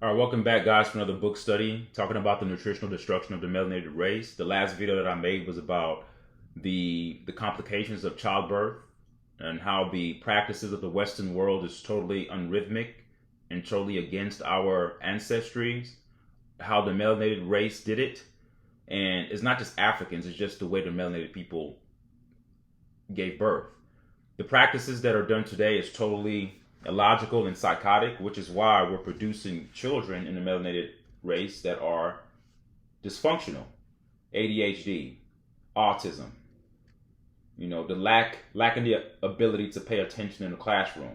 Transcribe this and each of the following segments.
All right, welcome back, guys, for another book study talking about the nutritional destruction of the melanated race. The last video that I made was about the complications of childbirth and how the practices of the Western world is totally unrhythmic and totally against our ancestries. How the melanated race did it, and it's not just Africans; it's just the way the melanated people gave birth. The practices that are done today is totally illogical and psychotic, which is why we're producing children in the melanated race that are dysfunctional, ADHD, autism, the lacking the ability to pay attention in the classroom,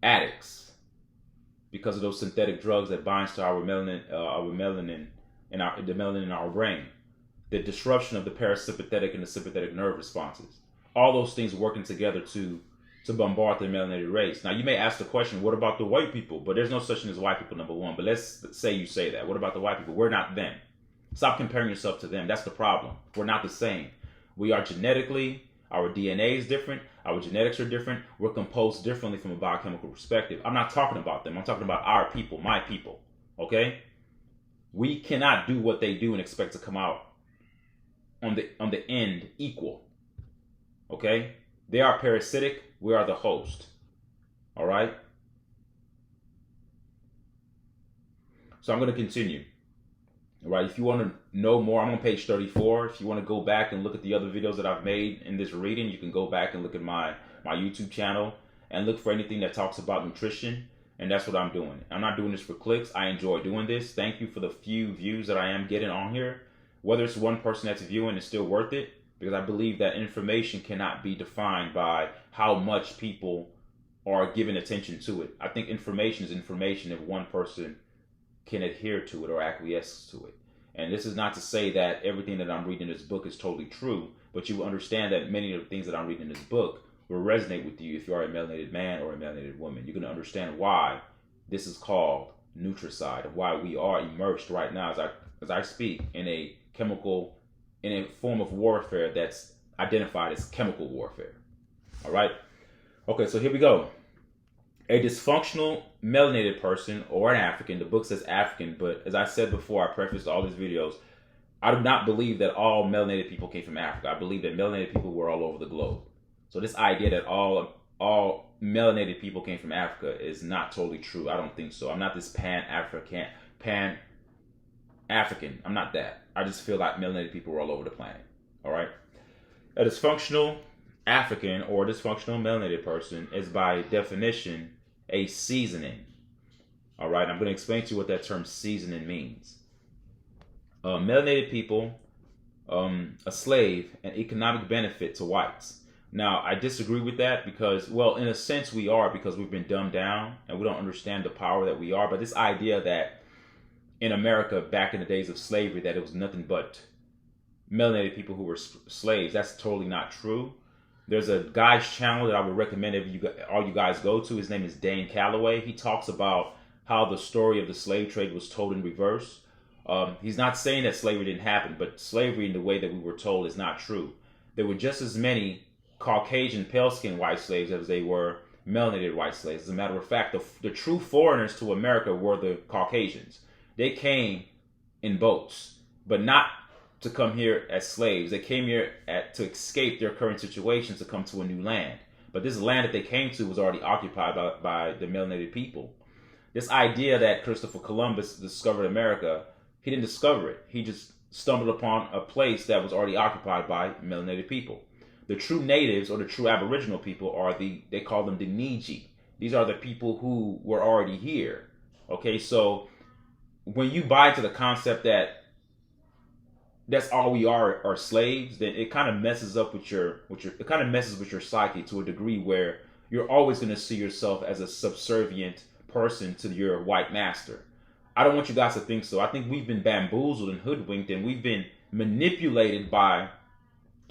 addicts because of those synthetic drugs that binds to our melanin and the melanin in our brain, the disruption of the parasympathetic and the sympathetic nerve responses. All those things working together to bombard the melanated race. Now, you may ask the question, what about the white people? But there's no such thing as white people, number one. But let's say you say that. What about the white people? We're not them. Stop comparing yourself to them. That's the problem. We're not the same. We are genetically, our DNA is different. Our genetics are different. We're composed differently from a biochemical perspective. I'm not talking about them. I'm talking about our people, my people. Okay? We cannot do what they do and expect to come out on the end equal. Okay? They are parasitic. We are the host. All right? So I'm going to continue. All right? If you want to know more, I'm on page 34. If you want to go back and look at the other videos that I've made in this reading, you can go back and look at my YouTube channel and look for anything that talks about nutrition. And that's what I'm doing. I'm not doing this for clicks. I enjoy doing this. Thank you for the few views that I am getting on here. Whether it's one person that's viewing, it's still worth it. Because I believe that information cannot be defined by how much people are giving attention to it. I think information is information if one person can adhere to it or acquiesce to it. And this is not to say that everything that I'm reading in this book is totally true, but you will understand that many of the things that I'm reading in this book will resonate with you if you are a melanated man or a melanated woman. You're going to understand why this is called nutricide, why we are immersed right now as I speak in a form of warfare that's identified as chemical warfare. All right? Okay, so here we go. A dysfunctional melanated person or an African, the book says African, but as I said before, I prefaced all these videos, I do not believe that all melanated people came from Africa. I believe that melanated people were all over the globe. So this idea that all melanated people came from Africa is not totally true. I don't think so. I'm not this Pan-African. I'm not that. I just feel like melanated people were all over the planet. All right? A dysfunctional African or dysfunctional melanated person is by definition a seasoning. All right? I'm going to explain to you what that term seasoning means. Melanated people, a slave, an economic benefit to whites. Now, I disagree with that because, well, in a sense we are, because we've been dumbed down and we don't understand the power that we are. But this idea that in America back in the days of slavery that it was nothing but melanated people who were slaves, that's totally not true. There's a guy's channel that I would recommend all you guys go to. His name is Dane Calloway. He talks about how the story of the slave trade was told in reverse. He's not saying that slavery didn't happen, but slavery in the way that we were told is not true. There were just as many Caucasian pale-skinned white slaves as they were melanated white slaves. As a matter of fact, the true foreigners to America were the Caucasians. They came in boats, but not to come here as slaves. They came here to escape their current situation, to come to a new land. But this land that they came to was already occupied by the melanated people. This idea that Christopher Columbus discovered America, he didn't discover it. He just stumbled upon a place that was already occupied by melanated people. The true natives or the true aboriginal people are they call them the Niji. These are the people who were already here. Okay, so when you buy into the concept that that's all we are slaves, then it kind of messes up with your psyche to a degree where you're always going to see yourself as a subservient person to your white master. I don't want you guys to think so. I think we've been bamboozled and hoodwinked, and we've been manipulated by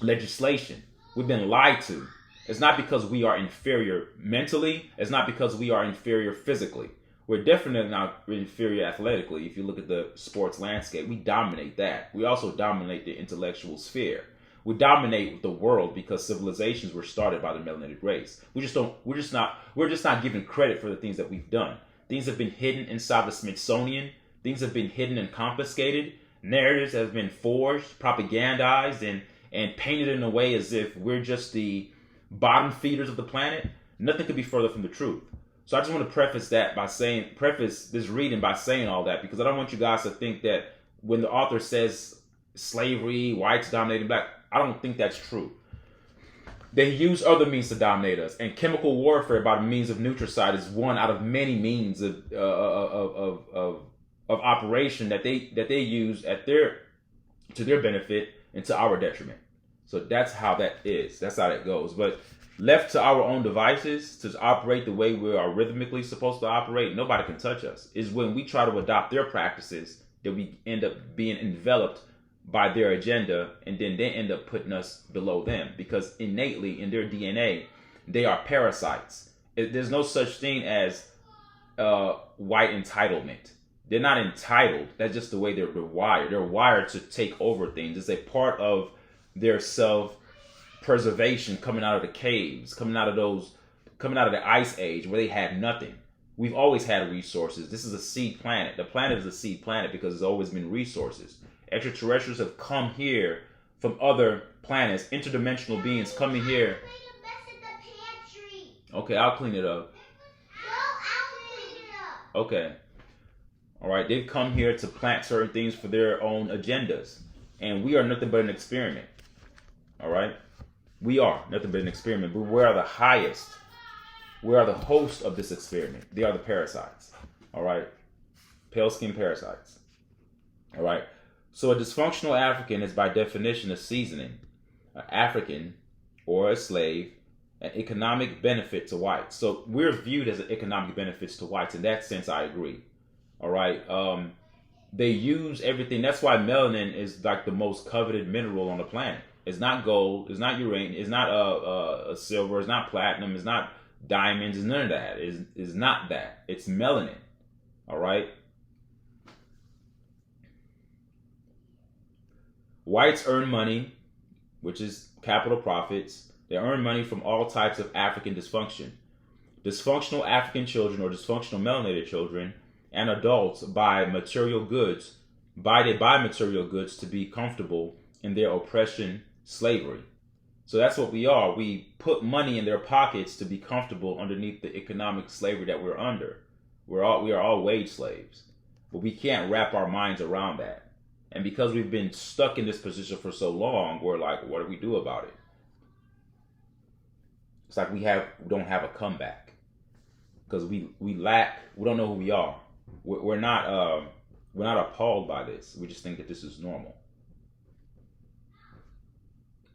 legislation. We've been lied to. It's not because we are inferior mentally. It's not because we are inferior physically. We're definitely not inferior athletically. If you look at the sports landscape, we dominate that. We also dominate the intellectual sphere. We dominate the world because civilizations were started by the melanated race. We're just not given credit for the things that we've done. Things have been hidden inside the Smithsonian. Things have been hidden and confiscated. Narratives have been forged, propagandized, and painted in a way as if we're just the bottom feeders of the planet. Nothing could be further from the truth. So I just want to preface this reading by saying all that, because I don't want you guys to think that when the author says slavery, whites dominating black, I don't think that's true. They use other means to dominate us, and chemical warfare by the means of nutricide is one out of many means of operation that they use to their benefit and to our detriment. So that's how that is. That's how that goes. But left to our own devices to operate the way we are rhythmically supposed to operate, nobody can touch us. It's when we try to adopt their practices that we end up being enveloped by their agenda, and then they end up putting us below them, because innately in their DNA, they are parasites. There's no such thing as white entitlement. They're not entitled. That's just the way they're wired. They're wired to take over things. It's a part of their self-preservation coming out of the caves, coming out of the ice age where they had nothing. We've always had resources. This is a seed planet. The planet is a seed planet because there's always been resources. Extraterrestrials have come here from other planets, interdimensional beings coming here. Okay, I'll clean it up. Okay. All right, they've come here to plant certain things for their own agendas. And we are nothing but an experiment. All right? We are nothing but an experiment. But we are the highest. We are the host of this experiment. They are the parasites. All right? Pale skin parasites. All right? So a dysfunctional African is by definition a seasoning, an African or a slave, an economic benefit to whites. So we're viewed as an economic benefits to whites. In that sense, I agree. All right. They use everything. That's why melanin is like the most coveted mineral on the planet. It's not gold. It's not uranium. It's not silver. It's not platinum. It's not diamonds. It's none of that. It's not that. It's melanin. All right. Whites earn money, which is capital profits. They earn money from all types of African dysfunction. Dysfunctional African children or dysfunctional melanated children and adults buy material goods. They buy material goods to be comfortable in their oppression, slavery. So that's what we are. We put money in their pockets to be comfortable underneath the economic slavery that we're under. We are all wage slaves, but we can't wrap our minds around that. And because we've been stuck in this position for so long, we're like, what do we do about it? It's like we don't have a comeback because we don't know who we are. We're not appalled by this. We just think that this is normal.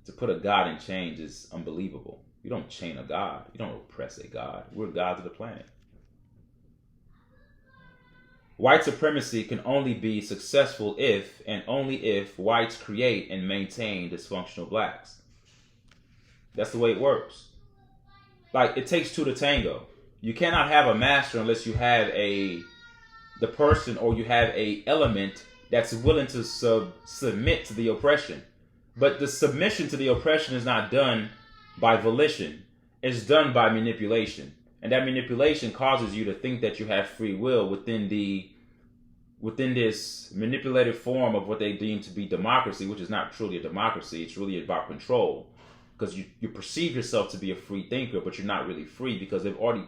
To put a God in chains is unbelievable. You don't chain a God. You don't oppress a God. We're gods of the planet. White supremacy can only be successful if and only if whites create and maintain dysfunctional blacks. That's the way it works. Like, it takes two to tango. You cannot have a master unless you have the person or you have a element that's willing to submit to the oppression. But the submission to the oppression is not done by volition. It's done by manipulation. And that manipulation causes you to think that you have free will within this manipulated form of what they deem to be democracy, which is not truly a democracy. It's really about control. Because you perceive yourself to be a free thinker, but you're not really free because they've already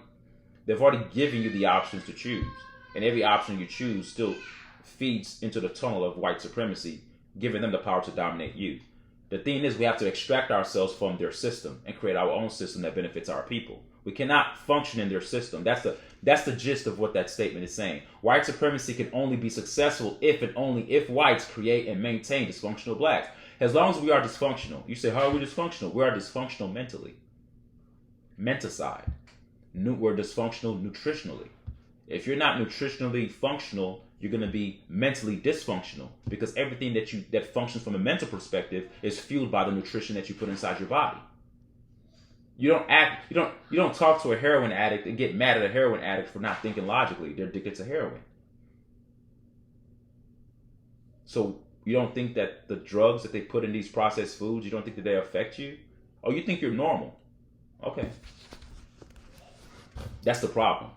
given you the options to choose. And every option you choose still feeds into the tunnel of white supremacy, giving them the power to dominate you. The thing is, we have to extract ourselves from their system and create our own system that benefits our people. We cannot function in their system. That's the gist of what that statement is saying. White supremacy can only be successful if and only if whites create and maintain dysfunctional blacks. As long as we are dysfunctional. You say, how are we dysfunctional? We are dysfunctional mentally. Menticide. We're dysfunctional nutritionally. If you're not nutritionally functional, you're going to be mentally dysfunctional because everything that functions from a mental perspective is fueled by the nutrition that you put inside your body. You don't talk to a heroin addict and get mad at a heroin addict for not thinking logically. They're addicted to heroin. So You don't think that the drugs that they put in these processed foods, you don't think that they affect you? Oh, you think you're normal. Okay. That's the problem.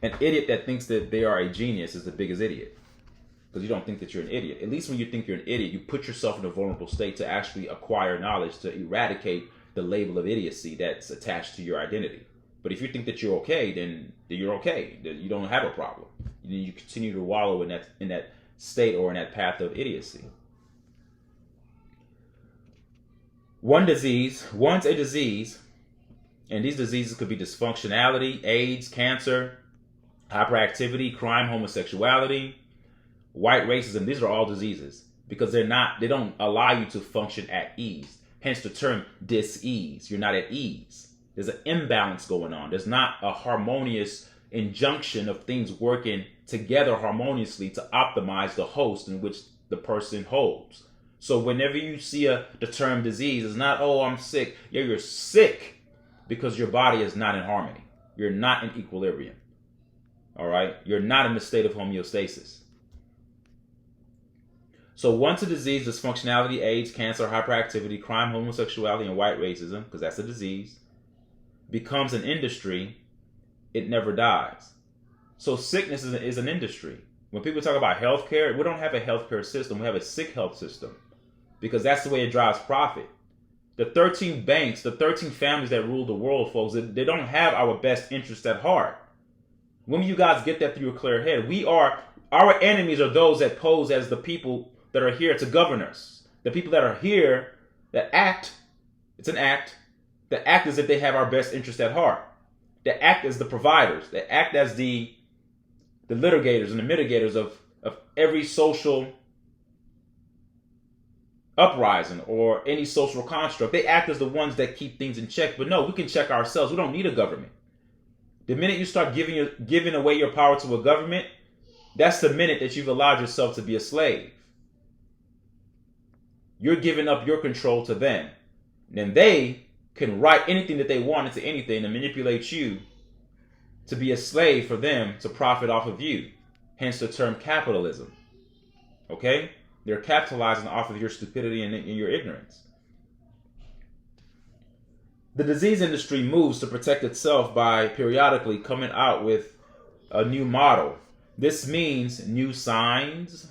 An idiot that thinks that they are a genius is the biggest idiot. Because you don't think that you're an idiot. At least when you think you're an idiot, you put yourself in a vulnerable state to actually acquire knowledge to eradicate the label of idiocy that's attached to your identity. But if you think that you're okay, then you're okay. You don't have a problem. You continue to wallow in that state or in that path of idiocy. One's a disease, and these diseases could be dysfunctionality, AIDS, cancer, hyperactivity, crime, homosexuality, white racism. These are all diseases because they don't allow you to function at ease. Hence the term dis-ease. You're not at ease. There's an imbalance going on. There's not a harmonious injunction of things working together harmoniously to optimize the host in which the person holds. So whenever you see the term disease, it's not, oh, I'm sick. Yeah, you're sick because your body is not in harmony. You're not in equilibrium. All right? You're not in the state of homeostasis. So once a disease, dysfunctionality, AIDS, cancer, hyperactivity, crime, homosexuality, and white racism, because that's a disease, becomes an industry, it never dies. So sickness is an industry. When people talk about healthcare, we don't have a healthcare system. We have a sick health system because that's the way it drives profit. The 13 banks, the 13 families that rule the world, folks, they don't have our best interest at heart. When you guys get that through your clear head, our enemies are those that pose as the people that are here to govern us. The people that are here that act, it's an act, that act as if they have our best interest at heart. That act as the providers. That act as the litigators and the mitigators of every social uprising or any social construct. They act as the ones that keep things in check. But no, we can check ourselves. We don't need a government. The minute you start giving away your power to a government, that's the minute that you've allowed yourself to be a slave. You're giving up your control to them. Then they can write anything that they want into anything and manipulate you to be a slave for them to profit off of you. Hence the term capitalism. Okay? They're capitalizing off of your stupidity and your ignorance. The disease industry moves to protect itself by periodically coming out with a new model. This means new signs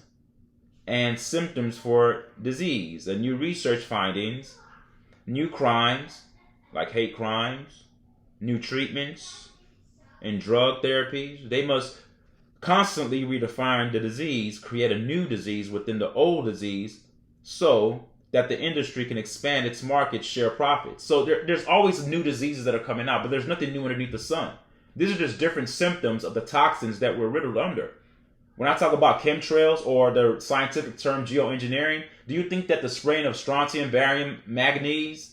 and symptoms for disease, and new research findings, new crimes like hate crimes, new treatments, and drug therapies. They must constantly redefine the disease, create a new disease within the old disease so that the industry can expand its market share profits. So there's always new diseases that are coming out, but there's nothing new underneath the sun. These are just different symptoms of the toxins that we're riddled under. When I talk about chemtrails or the scientific term geoengineering, do you think that the spraying of strontium, barium, manganese,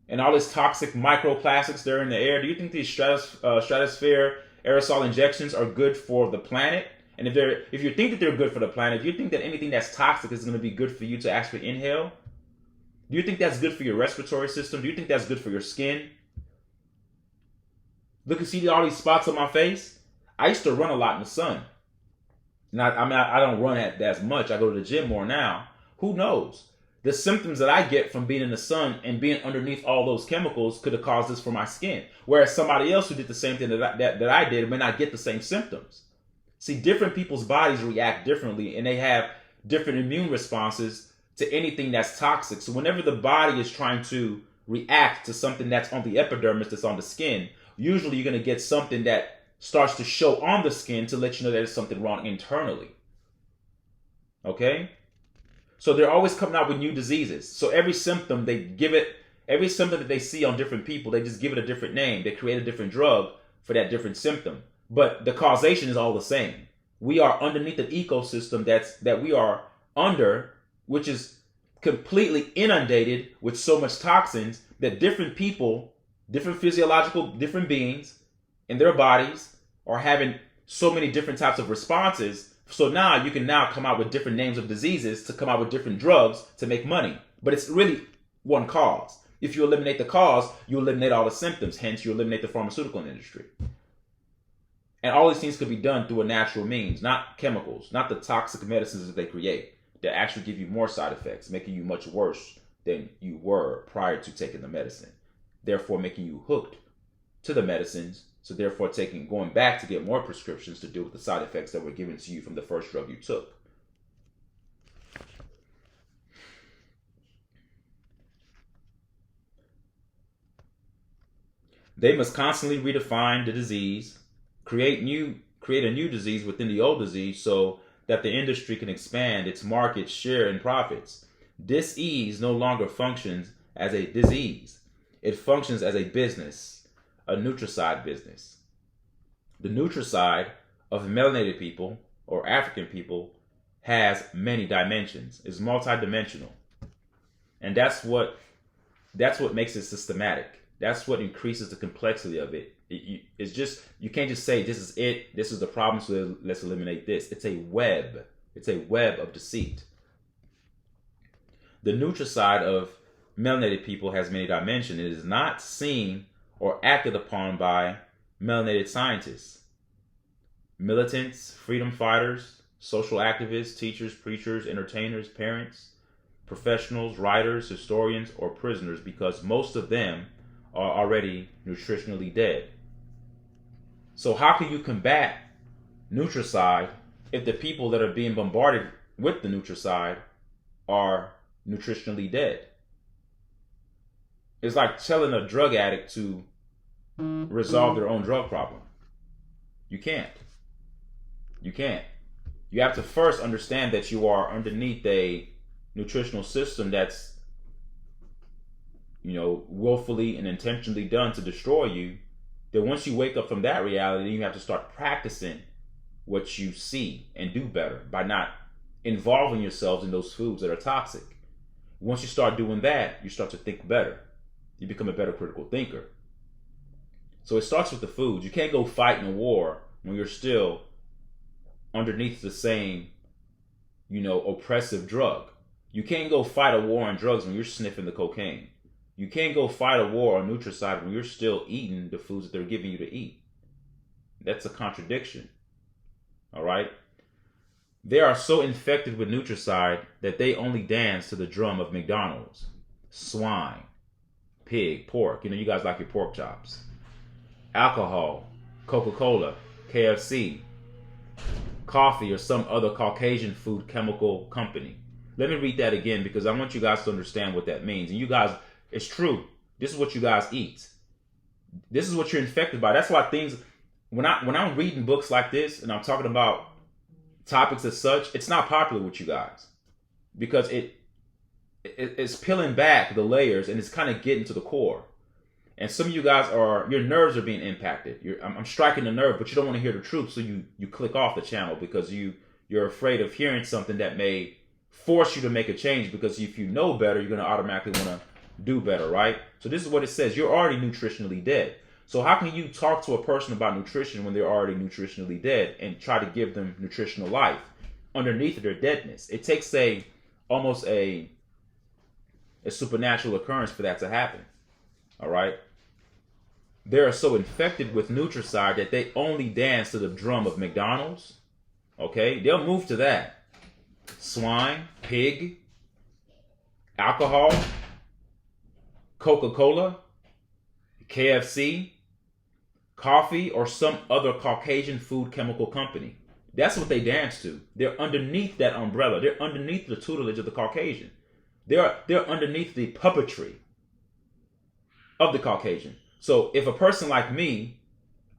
and all this toxic microplastics that are in the air, do you think these stratosphere aerosol injections are good for the planet? And if you think that they're good for the planet, do you think that anything that's toxic is going to be good for you to actually inhale? Do you think that's good for your respiratory system? Do you think that's good for your skin? Look and see all these spots on my face. I used to run a lot in the sun. I don't run as much. I go to the gym more now. Who knows? The symptoms that I get from being in the sun and being underneath all those chemicals could have caused this for my skin. Whereas somebody else who did the same thing that I did may not get the same symptoms. See, different people's bodies react differently and they have different immune responses to anything that's toxic. So whenever the body is trying to react to something that's on the epidermis, that's on the skin, usually you're going to get something that starts to show on the skin to let you know there's something wrong internally. Okay? So they're always coming out with new diseases. So every symptom that they see on different people, they just give it a different name. They create a different drug for that different symptom. But the causation is all the same. We are underneath an ecosystem that we are under, which is completely inundated with so much toxins that different people, different physiological, different beings in their bodies are having so many different types of responses. So now you can come out with different names of diseases to come out with different drugs to make money. But it's really one cause. If you eliminate the cause, you eliminate all the symptoms. Hence, you eliminate the pharmaceutical industry. And all these things could be done through a natural means, not chemicals, not the toxic medicines that they create. that actually give you more side effects, making you much worse than you were prior to taking the medicine. Therefore, making you hooked to the medicines. So therefore, going back to get more prescriptions to deal with the side effects that were given to you from the first drug you took. They must constantly redefine the disease, create a new disease within the old disease so that the industry can expand its market share and profits. Dis-ease no longer functions as a disease. It functions as a business, a nutricide business. The nutricide of melanated people or African people has many dimensions. It's multidimensional. And that's what makes it systematic. That's what increases the complexity of it. It's just, you can't just say this is it, this is the problem, so let's eliminate this. It's a web. It's a web of deceit. The nutricide of melanated people has many dimensions. It is not seen or acted upon by melanated scientists, militants, freedom fighters, social activists, teachers, preachers, entertainers, parents, professionals, writers, historians, or prisoners, because most of them are already nutritionally dead. So how can you combat nutricide if the people that are being bombarded with the nutricide are nutritionally dead? It's like telling a drug addict to resolve their own drug problem. You can't. You can't. You have to first understand that you are underneath a nutritional system that's, willfully and intentionally done to destroy you. Then once you wake up from that reality, you have to start practicing what you see and do better by not involving yourselves in those foods that are toxic. Once you start doing that, you start to think better. You become a better critical thinker. So it starts with the foods. You can't go fight in a war when you're still underneath the same, oppressive drug. You can't go fight a war on drugs when you're sniffing the cocaine. You can't go fight a war on nutricide when you're still eating the foods that they're giving you to eat. That's a contradiction. All right? They are so infected with nutricide that they only dance to the drum of McDonald's, swine, pig, pork. You guys like your pork chops. Alcohol, Coca-Cola, KFC, coffee, or some other Caucasian food chemical company. Let me read that again because I want you guys to understand what that means. And you guys, it's true. This is what you guys eat. This is what you're infected by. That's why things, when I'm reading books like this and I'm talking about topics as such, it's not popular with you guys because it's peeling back the layers and it's kind of getting to the core. And some of you guys your nerves are being impacted. I'm striking the nerve, but you don't want to hear the truth, so you click off the channel because you're afraid of hearing something that may force you to make a change, because if you know better, you're going to automatically want to do better, right? So this is what it says. You're already nutritionally dead. So how can you talk to a person about nutrition when they're already nutritionally dead and try to give them nutritional life underneath their deadness? It takes almost a supernatural occurrence for that to happen. All right? They are so infected with nutricide that they only dance to the drum of McDonald's. Okay? They'll move to that. Swine, pig, alcohol, Coca-Cola, KFC, coffee, or some other Caucasian food chemical company. That's what they dance to. They're underneath that umbrella. They're underneath the tutelage of the Caucasian. They're underneath the puppetry of the Caucasian. So if a person like me,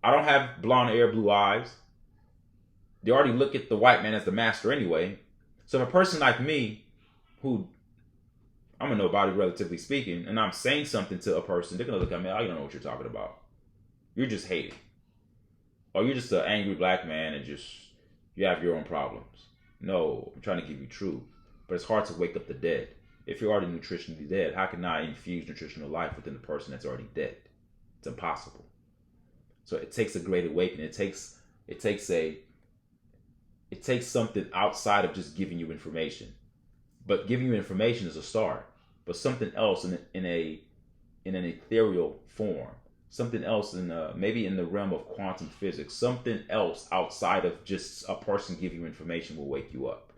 I don't have blonde hair, blue eyes. They already look at the white man as the master anyway. So if a person like me, who I'm a nobody relatively speaking, and I'm saying something to a person, they're going to look at me, oh, you don't know what you're talking about. You're just hating. Or you're just an angry black man and you have your own problems. No, I'm trying to give you truth. But it's hard to wake up the dead. If you're already nutritionally dead, how can I infuse nutritional life within the person that's already dead? It's impossible. So it takes a great awakening. It takes something outside of just giving you information. But giving you information is a start. But something else in an ethereal form, something else maybe in the realm of quantum physics, something else outside of just a person giving you information will wake you up.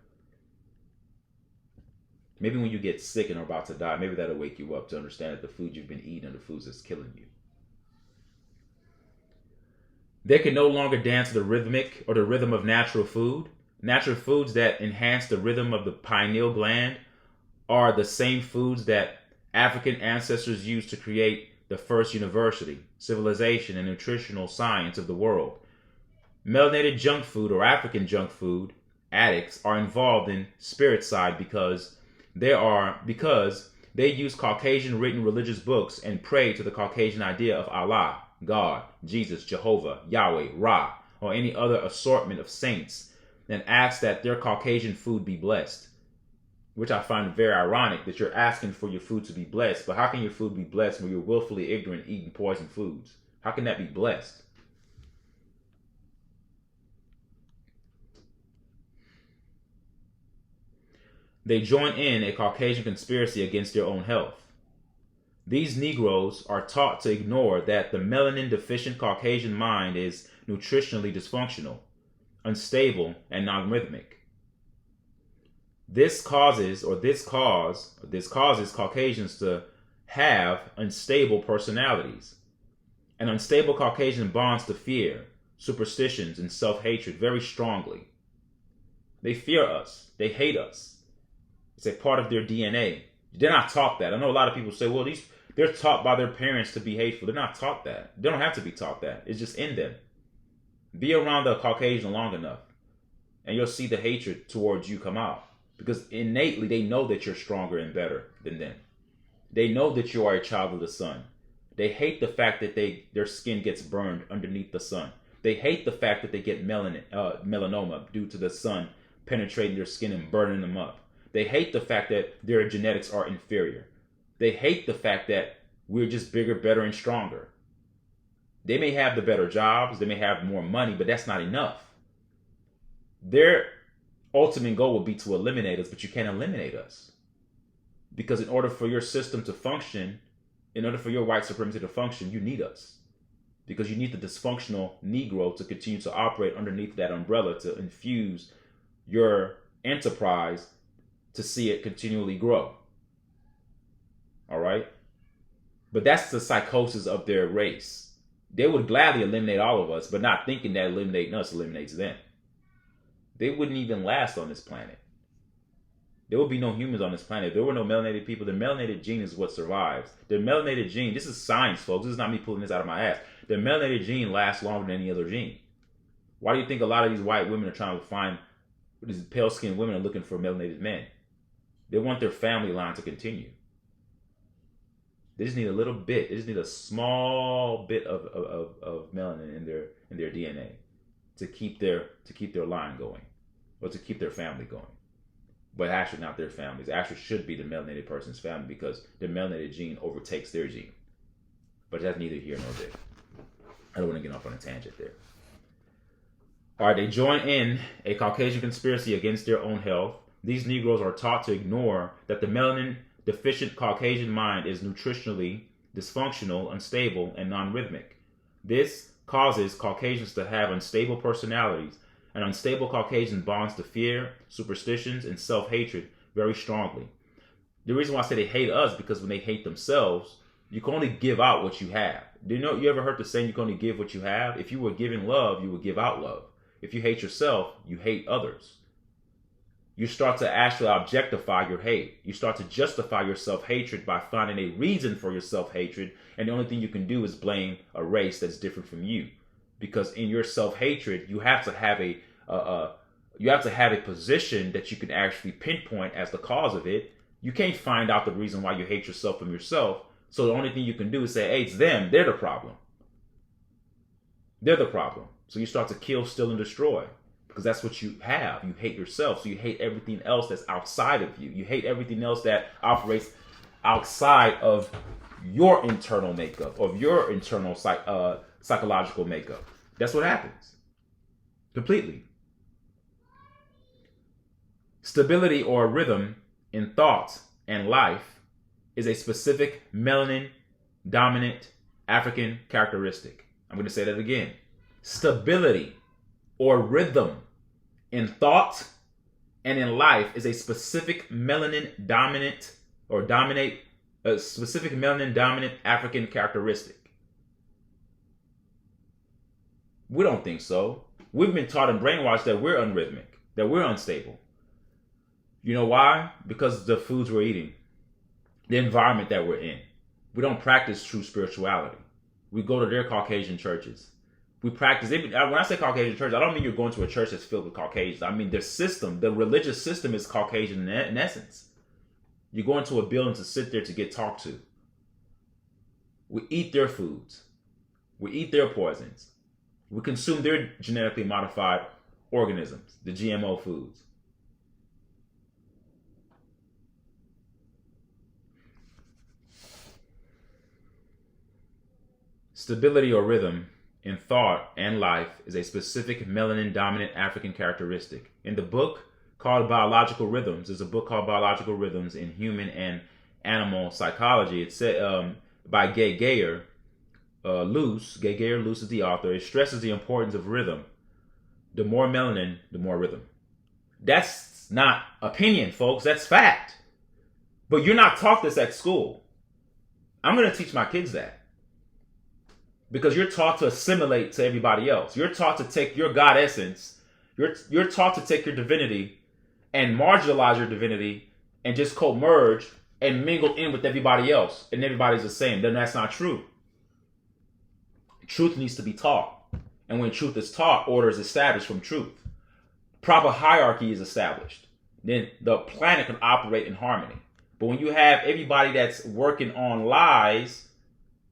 Maybe when you get sick and are about to die, maybe that'll wake you up to understand that the food you've been eating are the foods that's killing you. They can no longer dance to the rhythmic or the rhythm of natural food. Natural foods that enhance the rhythm of the pineal gland are the same foods that African ancestors used to create the first university, civilization, and nutritional science of the world. Melanated junk food or African junk food addicts are involved in spiritucide because they use Caucasian written religious books and pray to the Caucasian idea of Allah, God, Jesus, Jehovah, Yahweh, Ra, or any other assortment of saints, and ask that their Caucasian food be blessed. Which I find very ironic that you're asking for your food to be blessed, but how can your food be blessed when you're willfully ignorant eating poison foods? How can that be blessed? They join in a Caucasian conspiracy against their own health. These Negroes are taught to ignore that the melanin deficient Caucasian mind is nutritionally dysfunctional, unstable, and non-rhythmic. This causes Caucasians to have unstable personalities. An unstable Caucasian bonds to fear, superstitions, and self-hatred very strongly. They fear us. They hate us. It's a part of their DNA. They're not taught that. I know a lot of people say, well, they're taught by their parents to be hateful. They're not taught that. They don't have to be taught that. It's just in them. Be around the Caucasian long enough, and you'll see the hatred towards you come out. Because innately, they know that you're stronger and better than them. They know that you are a child of the sun. They hate the fact that their skin gets burned underneath the sun. They hate the fact that they get melanoma due to the sun penetrating their skin and burning them up. They hate the fact that their genetics are inferior. They hate the fact that we're just bigger, better, and stronger. They may have the better jobs, they may have more money, but that's not enough. Their ultimate goal would be to eliminate us, but you can't eliminate us. Because in order for your system to function, in order for your white supremacy to function, you need us. Because you need the dysfunctional Negro to continue to operate underneath that umbrella to infuse your enterprise to see it continually grow. All right? But that's the psychosis of their race. They would gladly eliminate all of us, but not thinking that eliminating us eliminates them. They wouldn't even last on this planet. There would be no humans on this planet. If there were no melanated people, the melanated gene is what survives. The melanated gene, this is science, folks. This is not me pulling this out of my ass. The melanated gene lasts longer than any other gene. Why do you think a lot of these white women are trying to find, these pale-skinned women are looking for melanated men? They want their family line to continue. They just need a little bit. They just need a small bit of melanin in their DNA to keep their line going, or to keep their family going. But actually not their families. It actually should be the melanated person's family because the melanated gene overtakes their gene. But that's neither here nor there. I don't want to get off on a tangent there. All right, they join in a Caucasian conspiracy against their own health. These Negroes are taught to ignore that the melanin deficient Caucasian mind is nutritionally dysfunctional, unstable, and non-rhythmic. This causes Caucasians to have unstable personalities. An unstable Caucasian bonds to fear, superstitions, and self-hatred very strongly. The reason why I say they hate us because when they hate themselves, you can only give out what you have. Do you ever heard the saying you can only give what you have? If you were giving love, you would give out love. If you hate yourself, you hate others. You start to actually objectify your hate. You start to justify your self-hatred by finding a reason for your self-hatred, and the only thing you can do is blame a race that's different from you. Because in your self-hatred, you have to have a position that you can actually pinpoint as the cause of it. You can't find out the reason why you hate yourself from yourself. So the only thing you can do is say, hey, it's them. They're the problem. They're the problem. So you start to kill, steal, and destroy. Because that's what you have. You hate yourself. So you hate everything else that's outside of you. You hate everything else that operates outside of your internal makeup, of your internal psychological makeup. That's what happens. Completely. Stability or rhythm in thought and life is a specific melanin dominant African characteristic. I'm going to say that again. Stability or rhythm in thought and in life is a specific melanin dominant or dominate a specific melanin dominant African characteristic? We don't think so. We've been taught and brainwashed that we're unrhythmic, that we're unstable. You know why? Because of the foods we're eating, the environment that we're in. We don't practice true spirituality. We go to their Caucasian churches. We practice, when I say Caucasian church, I don't mean you're going to a church that's filled with Caucasians. I mean their system, the religious system is Caucasian in essence. You go into a building to sit there to get talked to. We eat their foods. We eat their poisons. We consume their genetically modified organisms, the GMO foods. Stability or rhythm in thought and life is a specific melanin-dominant African characteristic. In the book called Biological Rhythms, there's a book called Biological Rhythms in Human and Animal Psychology. It's said by Gay Gayer Luce. Gay Gayer Luce is the author. It stresses the importance of rhythm. The more melanin, the more rhythm. That's not opinion, folks. That's fact. But you're not taught this at school. I'm going to teach my kids that. Because you're taught to assimilate to everybody else. You're taught to take your God essence. You're taught to take your divinity and marginalize your divinity and just co-merge and mingle in with everybody else. And everybody's the same. Then that's not true. Truth needs to be taught. And when truth is taught, order is established from truth. Proper hierarchy is established. Then the planet can operate in harmony. But when you have everybody that's working on lies,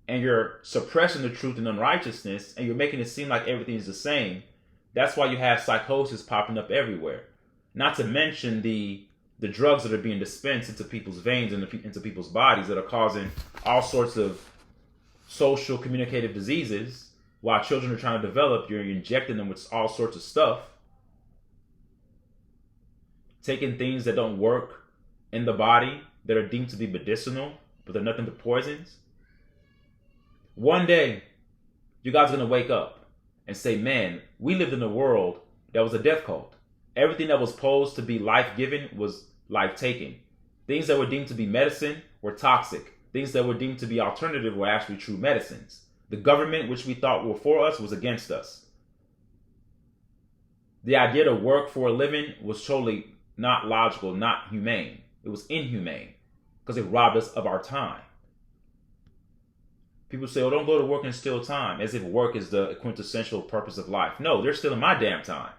and you're suppressing the truth and unrighteousness, and you're making it seem like everything is the same, that's why you have psychosis popping up everywhere. Not to mention the drugs that are being dispensed into people's veins and into people's bodies that are causing all sorts of social communicative diseases. While children are trying to develop, you're injecting them with all sorts of stuff. Taking things that don't work in the body that are deemed to be medicinal, but they're nothing but poisons. One day, you guys are going to wake up and say, man, we lived in a world that was a death cult. Everything that was posed to be life-giving was life-taking. Things that were deemed to be medicine were toxic. Things that were deemed to be alternative were actually true medicines. The government, which we thought were for us, was against us. The idea to work for a living was totally not logical, not humane. It was inhumane because it robbed us of our time. People say, oh, don't go to work and steal time, as if work is the quintessential purpose of life. No, they're stealing my damn time.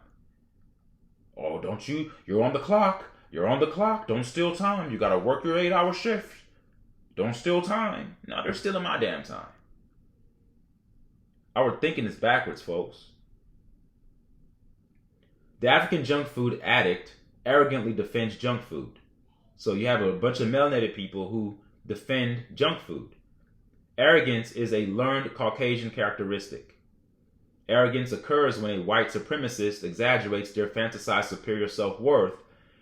Oh, don't you? You're on the clock. You're on the clock. Don't steal time. You got to work your 8-hour shift. Don't steal time. No, they're stealing my damn time. Our thinking is backwards, folks. The African junk food addict arrogantly defends junk food. So you have a bunch of melanated people who defend junk food. Arrogance is a learned Caucasian characteristic. Arrogance occurs when a white supremacist exaggerates their fantasized superior self-worth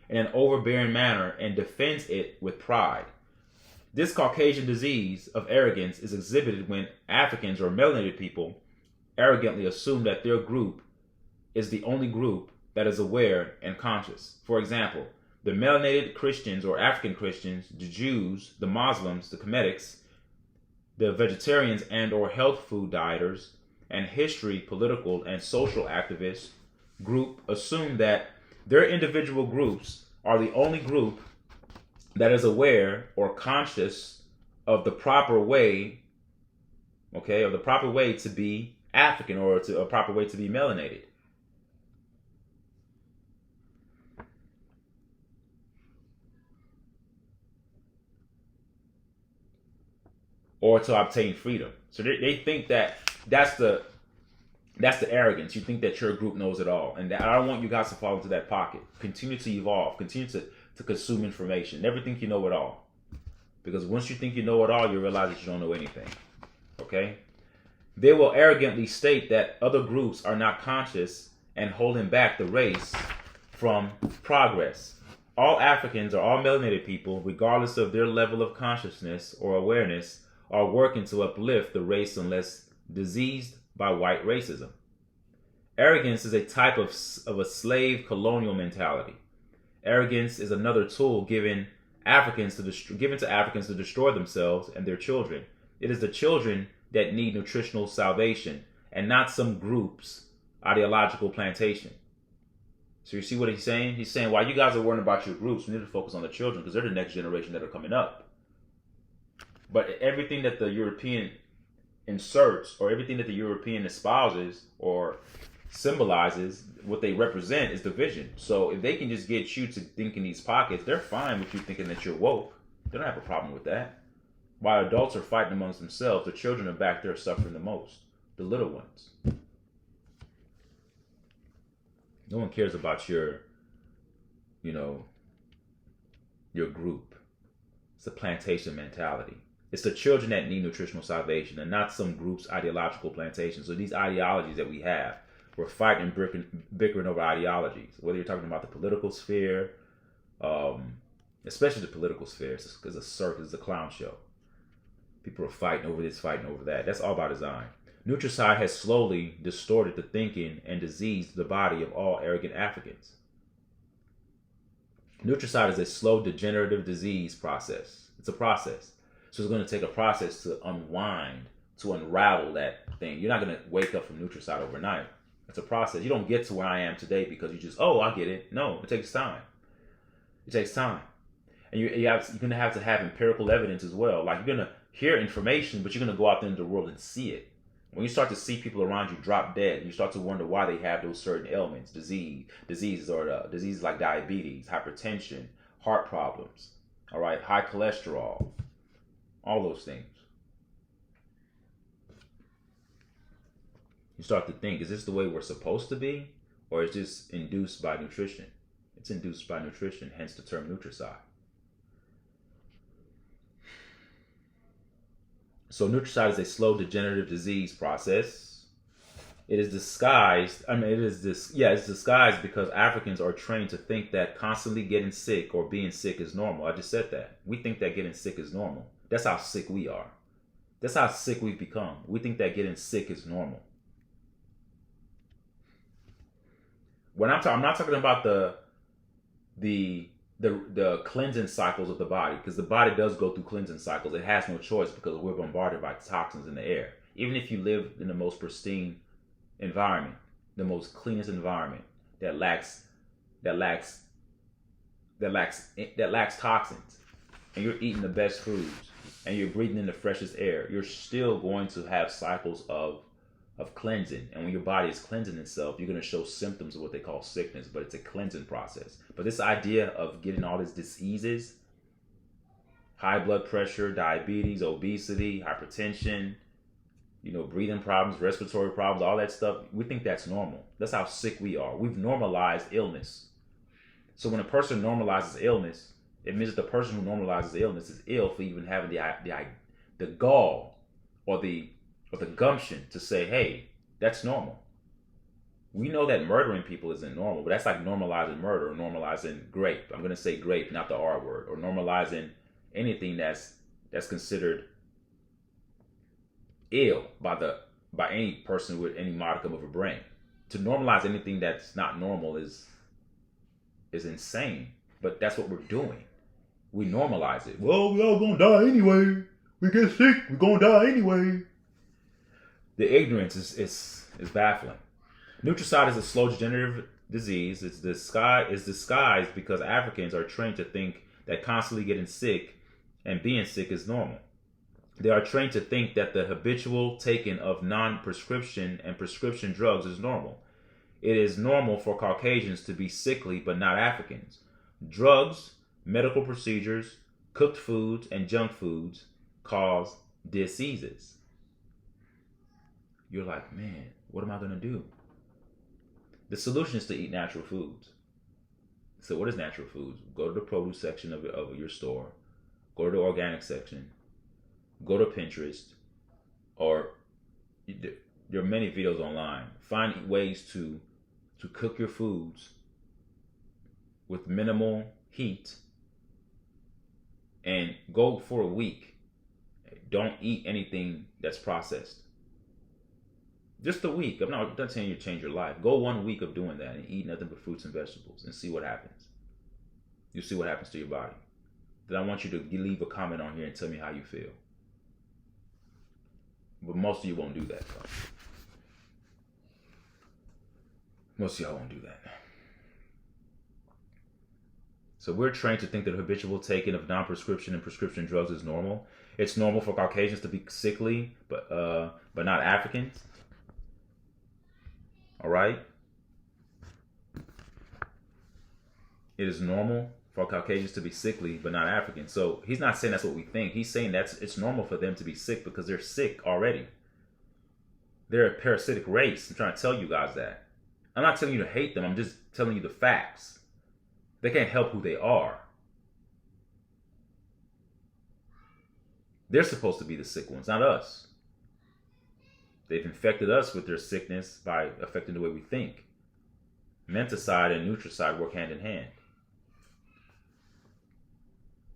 in an overbearing manner and defends it with pride. This Caucasian disease of arrogance is exhibited when Africans or melanated people arrogantly assume that their group is the only group that is aware and conscious. For example, the melanated Christians or African Christians, the Jews, the Muslims, the Comedics, the vegetarians and or health food dieters, and history, political, and social activists group assume that their individual groups are the only group that is aware or conscious of the proper way, of the proper way to be African or to a proper way to be melanated. Or to obtain freedom. So they think that that's the arrogance. You think that your group knows it all. And I don't want you guys to fall into that pocket. Continue to evolve. Continue to consume information. Never think you know it all. Because once you think you know it all, you realize that you don't know anything. Okay? They will arrogantly state that other groups are not conscious and holding back the race from progress. All Africans or all melanated people, regardless of their level of consciousness or awareness, are working to uplift the race unless diseased by white racism. Arrogance is a type of a slave colonial mentality. Arrogance is another tool given to Africans to destroy themselves and their children. It is the children that need nutritional salvation and not some group's ideological plantation. So you see what he's saying? He's saying, while you guys are worrying about your groups, we need to focus on the children because they're the next generation that are coming up. But everything that the European inserts or everything that the European espouses or symbolizes, what they represent is division. So if they can just get you to think in these pockets, they're fine with you thinking that you're woke. They don't have a problem with that. While adults are fighting amongst themselves, the children are back there suffering the most. The little ones. No one cares about your group. It's a plantation mentality. It's the children that need nutritional salvation and not some group's ideological plantation. So these ideologies that we have, we're fighting and bickering over ideologies. Whether you're talking about the political sphere, especially the political sphere, because a circus is a clown show. People are fighting over this, fighting over that. That's all by design. Nutricide has slowly distorted the thinking and diseased the body of all arrogant Africans. Nutricide is a slow degenerative disease process. It's a process. So it's going to take a process to unwind, to unravel that thing. You're not going to wake up from Nutricide overnight. It's a process. You don't get to where I am today because you just, I get it. No, it takes time. It takes time. And you're going to have empirical evidence as well. Like, you're going to hear information, but you're going to go out there into the world and see it. When you start to see people around you drop dead, you start to wonder why they have those certain ailments, diseases like diabetes, hypertension, heart problems, all right, high cholesterol, all those things. You start to think, is this the way we're supposed to be? Or is this induced by nutrition? It's induced by nutrition, hence the term nutricide. So nutricide is a slow degenerative disease process. It is disguised. It's disguised because Africans are trained to think that constantly getting sick or being sick is normal. I just said that. We think that getting sick is normal. That's how sick we are. That's how sick we've become. We think that getting sick is normal. When I'm not talking about the cleansing cycles of the body, because the body does go through cleansing cycles. It has no choice because we're bombarded by toxins in the air. Even if you live in the most pristine environment, the most cleanest environment that lacks toxins, and you're eating the best foods and you're breathing in the freshest air, you're still going to have cycles of cleansing. And when your body is cleansing itself, you're going to show symptoms of what they call sickness, but it's a cleansing process. But this idea of getting all these diseases, high blood pressure, diabetes, obesity, hypertension, breathing problems, respiratory problems, all that stuff, we think that's normal. That's how sick we are. We've normalized illness. So when a person normalizes illness, it means that the person who normalizes illness is ill for even having the gall or the gumption to say, hey, that's normal. We know that murdering people isn't normal, but that's like normalizing murder or normalizing grape. I'm going to say grape, not the R word, or normalizing anything that's considered ill by any person with any modicum of a brain. To normalize anything that's not normal is insane, but that's what we're doing. We normalize it. Well, we all gonna die anyway. We get sick, we're gonna die anyway. The ignorance is baffling. Nutricide is a slow degenerative disease. It's disguised because Africans are trained to think that constantly getting sick and being sick is normal. They are trained to think that the habitual taking of non-prescription and prescription drugs is normal. It is normal for Caucasians to be sickly, but not Africans. Drugs, medical procedures, cooked foods, and junk foods cause diseases. You're like, man, what am I going to do? The solution is to eat natural foods. So what is natural foods? Go to the produce section of your store. Go to the organic section. Go to Pinterest. Or there are many videos online. Find ways to cook your foods with minimal heat and go for a week. Don't eat anything that's processed. Just a week. I'm not saying you change your life. Go 1 week of doing that and eat nothing but fruits and vegetables and see what happens. You'll see what happens to your body. Then I want you to leave a comment on here and tell me how you feel. But most of you won't do that. Most of y'all won't do that. So we're trained to think that habitual taking of non-prescription and prescription drugs is normal. It's normal for Caucasians to be sickly, but not Africans. All right. It is normal for Caucasians to be sickly, but not Africans. So he's not saying that's what we think. He's saying it's normal for them to be sick because they're sick already. They're a parasitic race. I'm trying to tell you guys that. I'm not telling you to hate them. I'm just telling you the facts. They can't help who they are. They're supposed to be the sick ones, not us. They've infected us with their sickness by affecting the way we think. Menticide and nutricide work hand in hand.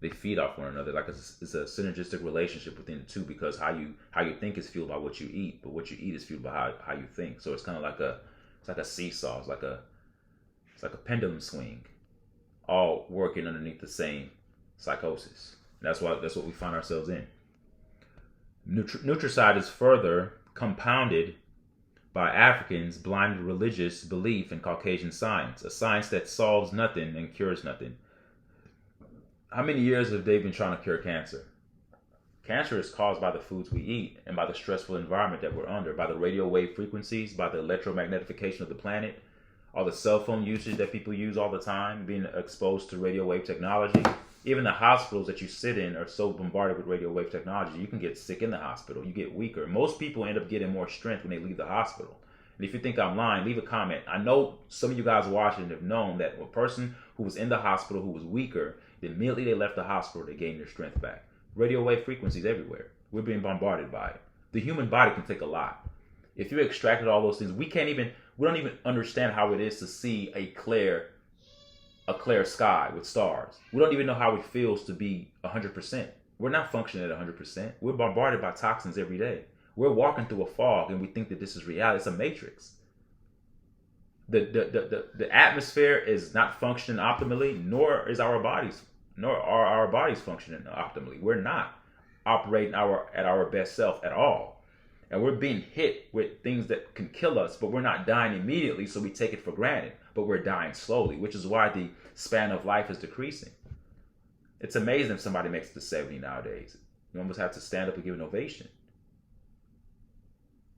They feed off one another. Like it's a synergistic relationship within the two, because how you think is fueled by what you eat, but what you eat is fueled by how you think. So it's kind of like a seesaw. It's like a pendulum swing, all working underneath the same psychosis. That's what we find ourselves in. Nutricide is further compounded by Africans' blind religious belief in Caucasian science, a science that solves nothing and cures nothing. How many years have they been trying to cure cancer? Cancer is caused by the foods we eat and by the stressful environment that we're under, by the radio wave frequencies, by the electromagnetification of the planet, all the cell phone usage that people use all the time, being exposed to radio wave technology. Even the hospitals that you sit in are so bombarded with radio wave technology, you can get sick in the hospital. You get weaker. Most people end up getting more strength when they leave the hospital. And if you think I'm lying, leave a comment. I know some of you guys watching have known that a person who was in the hospital who was weaker, immediately they left the hospital, they gained their strength back. Radio wave frequencies everywhere. We're being bombarded by it. The human body can take a lot. If you extracted all those things, we don't even understand how it is to see a clear sky with stars. We don't even know how it feels to be 100%. We're not functioning at 100%. We're bombarded by toxins every day. We're walking through a fog and we think that this is reality. It's a matrix. The atmosphere is not functioning optimally, nor are our bodies functioning optimally. We're not operating at our best self at all. And we're being hit with things that can kill us, but we're not dying immediately, so we take it for granted. But we're dying slowly, which is why the span of life is decreasing. It's amazing if somebody makes it to 70 nowadays. You almost have to stand up and give an ovation.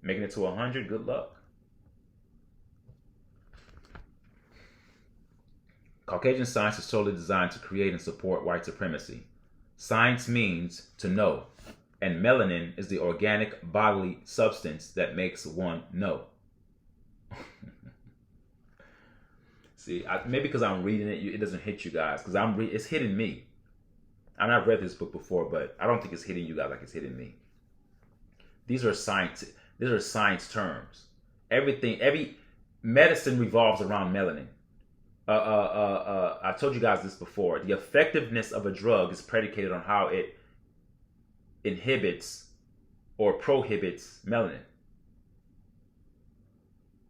Making it to 100, good luck. Caucasian science is totally designed to create and support white supremacy. Science means to know, and melanin is the organic bodily substance that makes one know. See, maybe because I'm reading it, it doesn't hit you guys. Because it's hitting me. I mean, I've read this book before, but I don't think it's hitting you guys like it's hitting me. These are science terms. Every medicine revolves around melanin. I told you guys this before. The effectiveness of a drug is predicated on how it inhibits or prohibits melanin.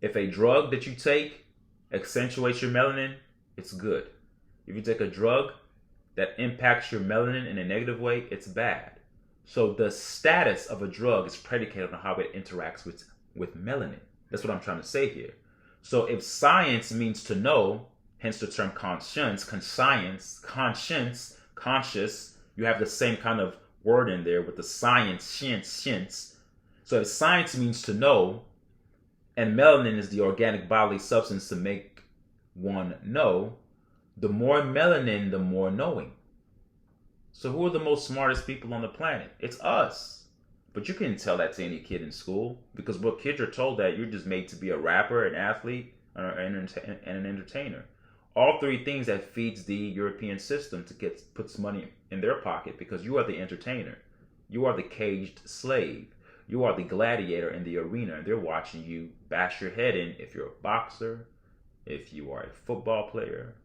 If a drug that you take accentuates your melanin, it's good. If you take a drug that impacts your melanin in a negative way, it's bad. So the status of a drug is predicated on how it interacts with melanin. That's what I'm trying to say here. So if science means to know, hence the term conscience, conscious, you have the same kind of word in there with the science. So if science means to know, and melanin is the organic bodily substance to make one know, the more melanin, the more knowing. So who are the most smartest people on the planet? It's us. But you can't tell that to any kid in school, because what kids are told that you're just made to be a rapper, an athlete, and an entertainer. All three things that feeds the European system puts money in their pocket, because you are the entertainer. You are the caged slave. You are the gladiator in the arena, and they're watching you bash your head in if you're a boxer, if you are a football player,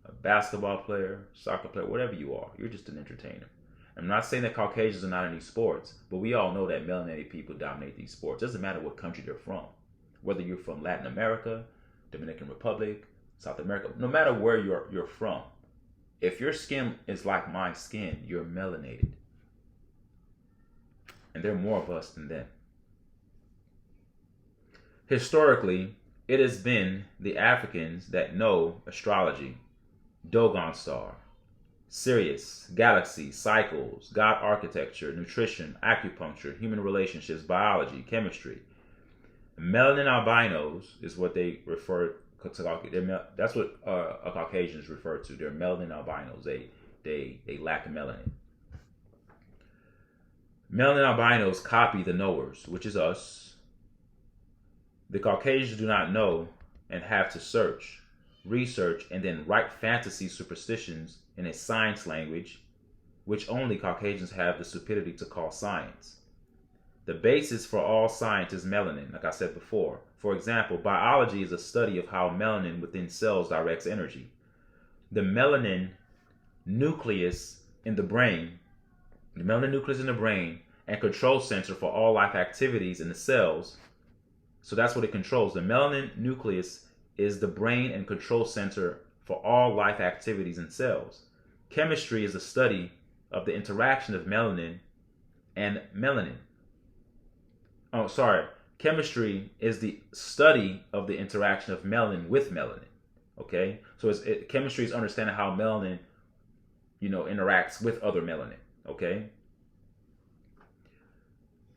a basketball player, soccer player, whatever you are. You're just an entertainer. I'm not saying that Caucasians are not in these sports, but we all know that melanated people dominate these sports. It doesn't matter what country they're from. Whether you're from Latin America, Dominican Republic, South America, no matter where you're from, If your skin is like my skin, you're melanated. And there are more of us than them. Historically, it has been the Africans that know astrology, Dogon star, Sirius, galaxy, cycles, God architecture, nutrition, acupuncture, human relationships, biology, chemistry. Melanin albinos is what they refer to. That's what Caucasians refer to. They're melanin albinos. They lack melanin. Melanin albinos copy the knowers, which is us. The Caucasians do not know and have to search, research, and then write fantasy superstitions in a science language, which only Caucasians have the stupidity to call science. The basis for all science is melanin, like I said before. For example, biology is a study of how melanin within cells directs energy. The melanin nucleus in the brain, and control center for all life activities in the cells. So that's what it controls. The melanin nucleus is the brain and control center for all life activities in cells. Chemistry is the study of the interaction of melanin and melanin. Chemistry is the study of the interaction of melanin with melanin. Okay, so chemistry is understanding how melanin, interacts with other melanin. Okay,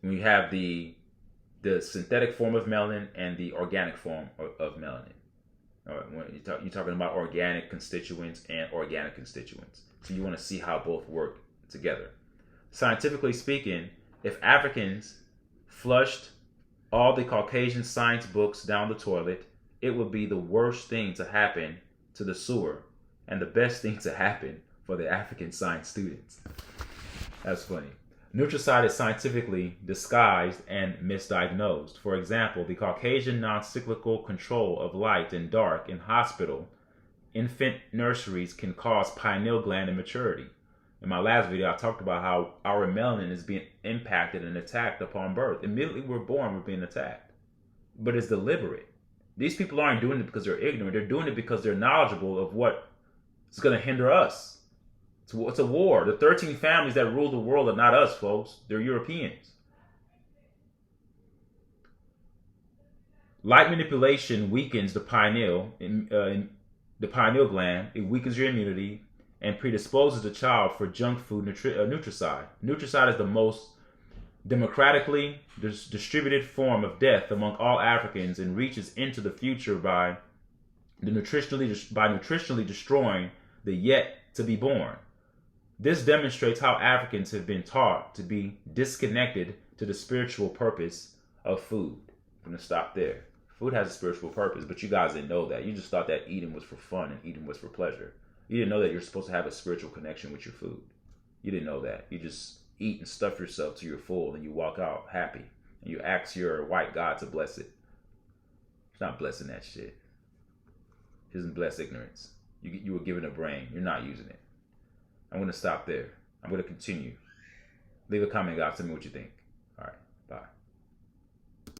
we have the synthetic form of melanin and the organic form of melanin. All right, when you're talking about organic constituents and organic constituents, so you want to see how both work together. Scientifically speaking, if Africans flushed all the Caucasian science books down the toilet, it would be the worst thing to happen to the sewer and the best thing to happen for the African science students. That's funny. Nutricide is scientifically disguised and misdiagnosed. For example, the Caucasian non-cyclical control of light and dark in hospital infant nurseries can cause pineal gland immaturity. In my last video, I talked about how our melanin is being impacted and attacked upon birth. Immediately we're born, we're being attacked. But it's deliberate. These people aren't doing it because they're ignorant. They're doing it because they're knowledgeable of what is going to hinder us. It's a war. The 13 families that rule the world are not us, folks. They're Europeans. Light manipulation weakens the pineal gland. It weakens your immunity and predisposes the child for junk food nutricide. Nutricide is the most democratically distributed form of death among all Africans and reaches into the future by nutritionally destroying the yet to be born. This demonstrates how Africans have been taught to be disconnected to the spiritual purpose of food. I'm going to stop there. Food has a spiritual purpose, but you guys didn't know that. You just thought that eating was for fun and eating was for pleasure. You didn't know that you're supposed to have a spiritual connection with your food. You didn't know that. You just eat and stuff yourself till you're full and you walk out happy. And you ask your white God to bless it. It's not blessing that shit. It doesn't bless ignorance. You were given a brain. You're not using it. I'm going to stop there. I'm going to continue. Leave a comment, guys. Tell me what you think. All right. Bye.